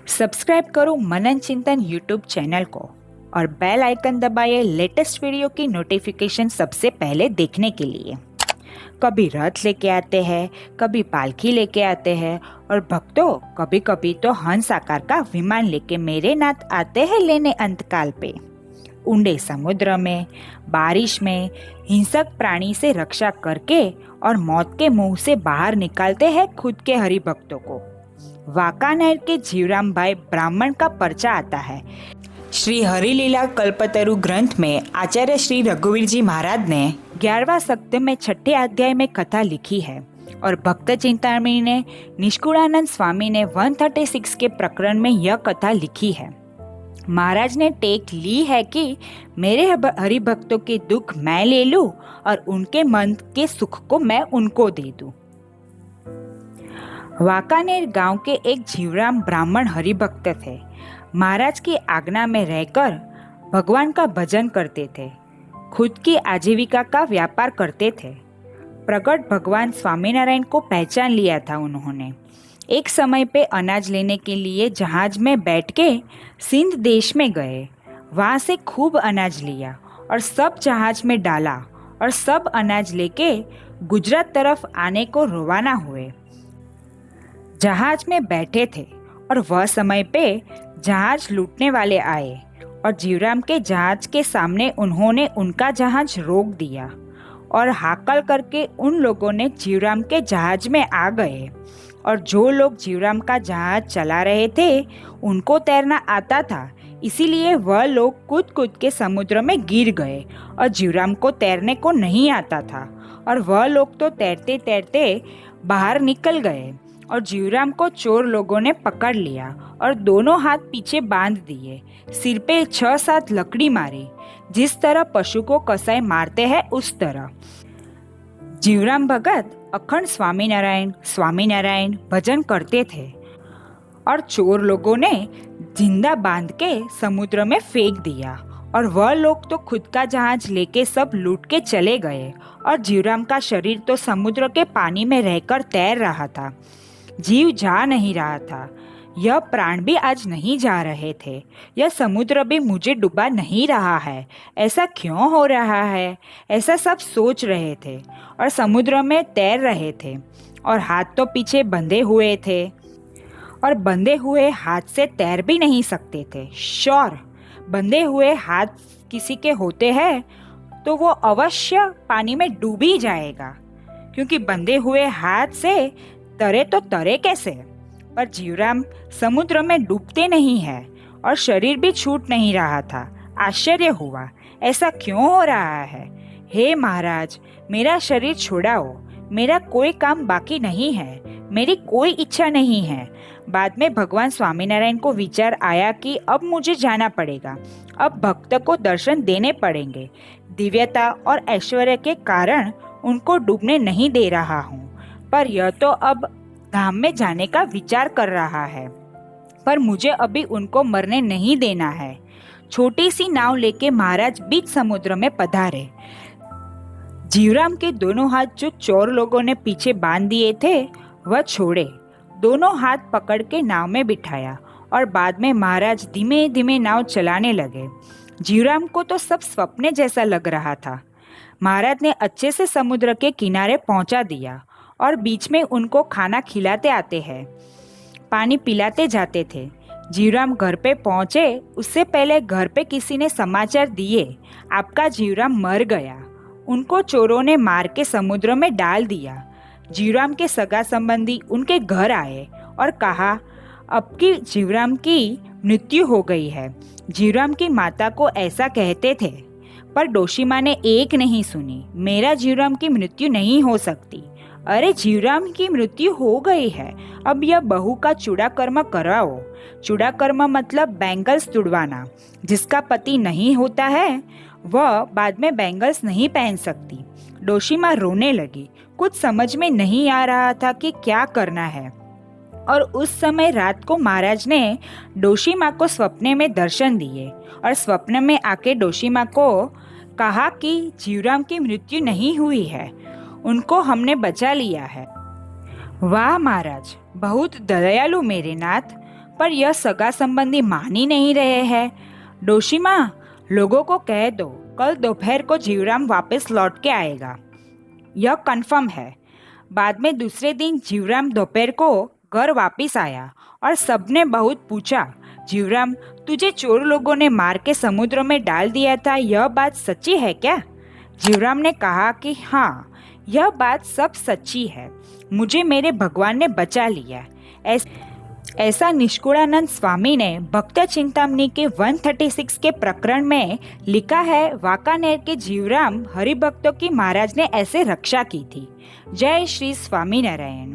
Subscribe करो मनन चिंतन YouTube channel को और बेल आइकन दबाइए लेटेस्ट वीडियो की नोटिफिकेशन सबसे पहले देखने के लिए। कभी रथ लेके आते हैं, कभी पालकी लेके आते हैं और भक्तों कभी कभी तो हंस आकार का विमान लेके मेरे नाथ आते हैं लेने अंतकाल पे। ऊंडे समुद्र में, बारिश में हिंसक प्राणी से रक्षा करके और मौत के मुंह से बाहर निकालते हैं खुद के हरि भक्तों को। वांकानेर के जीवराम भाई ब्राह्मण का पर्चा आता है। श्री हरिलीला कल्पतरु ग्रंथ में आचार्य श्री रघुवीर जी महाराज ने 11वां सक्त में 6ठे अध्याय में कथा लिखी है और भक्त चिंतामणि ने निष्कुलानंद स्वामी ने 136 के प्रकरण में यह कथा लिखी है। महाराज ने टेक ली है कि मेरे हरिभक्तों के दुख मैं ले लूं और उनके मन के सुख को मैं उनको दे दूं। वांकानेर गांव के एक जीवराम ब्राह्मण हरिभक्त थे। महाराज की आज्ञा में रहकर भगवान का भजन करते थे, खुद की आजीविका का व्यापार करते थे। प्रकट भगवान स्वामीनारायण को पहचान लिया था उन्होंने। एक समय पे अनाज लेने के लिए जहाज में बैठ के सिंध देश में गए। वहाँ से खूब अनाज लिया और सब जहाज में डाला और सब अनाज लेके गुजरात तरफ आने को रवाना हुए। जहाज में बैठे थे और वह समय पे जहाज लूटने वाले आए और जीवराम के जहाज के सामने उन्होंने उनका जहाज रोक दिया और हाकल करके उन लोगों ने जीवराम के जहाज में आ गए। और जो लोग जीवराम का जहाज चला रहे थे उनको तैरना आता था, इसीलिए वह लोग कूद कूद के समुद्र में गिर गए और जीवराम को तैरने को नहीं आता था और वह लोग तो तैरते तैरते बाहर निकल गए और जीवराम को चोर लोगों ने पकड़ लिया और दोनों हाथ पीछे बांध दिए, सिर पे 6-7 लकड़ी मारी। जिस तरह पशु को कसाई मारते हैं उस तरह जीवराम भगत अखंड स्वामीनारायण स्वामीनारायण भजन करते थे और चोर लोगों ने जिंदा बांध के समुद्र में फेंक दिया और वह लोग तो खुद का जहाज लेके सब लूट के चले गए और जीवराम का शरीर तो समुद्र के पानी में रहकर तैर रहा था, जीव जा नहीं रहा था। यह प्राण भी आज नहीं जा रहे थे, यह समुद्र भी मुझे डुबा नहीं रहा है, ऐसा क्यों हो रहा है, ऐसा सब सोच रहे थे और समुद्र में तैर रहे थे और हाथ तो पीछे बंधे हुए थे और बंधे हुए हाथ से तैर भी नहीं सकते थे। श्योर, बंधे हुए हाथ किसी के होते हैं तो वो अवश्य पानी में डूब ही जाएगा, क्योंकि बंधे हुए हाथ से तरे तो तरे कैसे। पर जीवराम समुद्र में डूबते नहीं है और शरीर भी छूट नहीं रहा था। आश्चर्य हुआ, ऐसा क्यों हो रहा है। हे महाराज, मेरा शरीर छुड़ाओ, मेरा कोई काम बाकी नहीं है, मेरी कोई इच्छा नहीं है। बाद में भगवान स्वामीनारायण को विचार आया कि अब मुझे जाना पड़ेगा, अब भक्त को दर्शन देने पड़ेंगे। दिव्यता और ऐश्वर्य के कारण उनको डूबने नहीं दे रहा हूँ, पर यह तो अब धाम में जाने का विचार कर रहा है, पर मुझे अभी उनको मरने नहीं देना है। छोटी सी नाव लेके महाराज बीच समुद्र में पधारे। जीवराम के दोनों हाथ जो चोर लोगों ने पीछे बांध दिए थे वह छोड़े, दोनों हाथ पकड़ के नाव में बिठाया और बाद में महाराज धीमे धीमे नाव चलाने लगे। जीवराम को तो सब स्वप्न जैसा लग रहा था। महाराज ने अच्छे से समुद्र के किनारे पहुंचा दिया और बीच में उनको खाना खिलाते आते हैं, पानी पिलाते जाते थे। जीवराम घर पे पहुंचे उससे पहले घर पे किसी ने समाचार दिए, आपका जीवराम मर गया। उनको चोरों ने मार के समुद्र में डाल दिया। जीवराम के सगा संबंधी उनके घर आए और कहा, अब की जीवराम की मृत्यु हो गई है। जीवराम की माता को ऐसा कहते थे, पर डोशी माँ ने एक नहीं सुनी। मेरा जीवराम की मृत्यु नहीं हो सकती। अरे जीवराम की मृत्यु हो गई है, अब यह बहू का चूड़ा कर्म कराओ। चूड़ा कर्म मतलब बैंगल्स तुड़वाना। जिसका पति नहीं होता है वह बाद में बैंगल्स नहीं पहन सकती। डोशी माँ रोने लगी, कुछ समझ में नहीं आ रहा था कि क्या करना है। और उस समय रात को महाराज ने डोशी माँ को स्वप्न में दर्शन दिए और स्वप्न में आके डोशी माँ को कहा कि जीवराम की मृत्यु नहीं हुई है, उनको हमने बचा लिया है। वाह महाराज, बहुत दयालु मेरे नाथ, पर यह सगा संबंधी मान ही नहीं रहे हैं। डोशी माँ, लोगों को कह दो कल दोपहर को जीवराम वापस लौट के आएगा, यह कन्फर्म है। बाद में दूसरे दिन जीवराम दोपहर को घर वापस आया और सबने बहुत पूछा, जीवराम, तुझे चोर लोगों ने मार के समुद्र में डाल दिया था, यह बात सच्ची है क्या? जीवराम ने कहा कि हाँ, यह बात सब सच्ची है, मुझे मेरे भगवान ने बचा लिया। ऐसा निष्कुलानंद स्वामी ने भक्त चिंतामणि के 136 के प्रकरण में लिखा है। वांकानेर के जीवराम हरिभक्तों की महाराज ने ऐसे रक्षा की थी। जय श्री स्वामीनारायण।